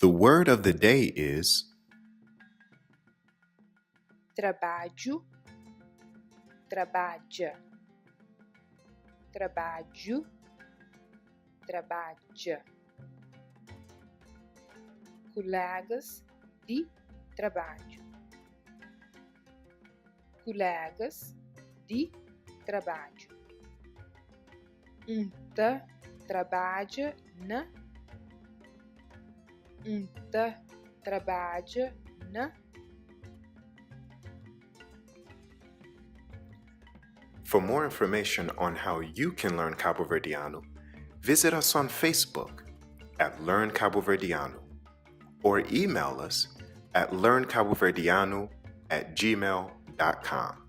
The word of the day is TRABADJU, TRABADJA, TRABADJU, TRABADJA. Colegas de trabalho. Colegas de trabalho. Trabalha na. Trabalha na. For more information on how you can learn Cabuverdianu, visit us on Facebook at Learn Kabuverdianu or email us at learnkabuverdianu@gmail.com.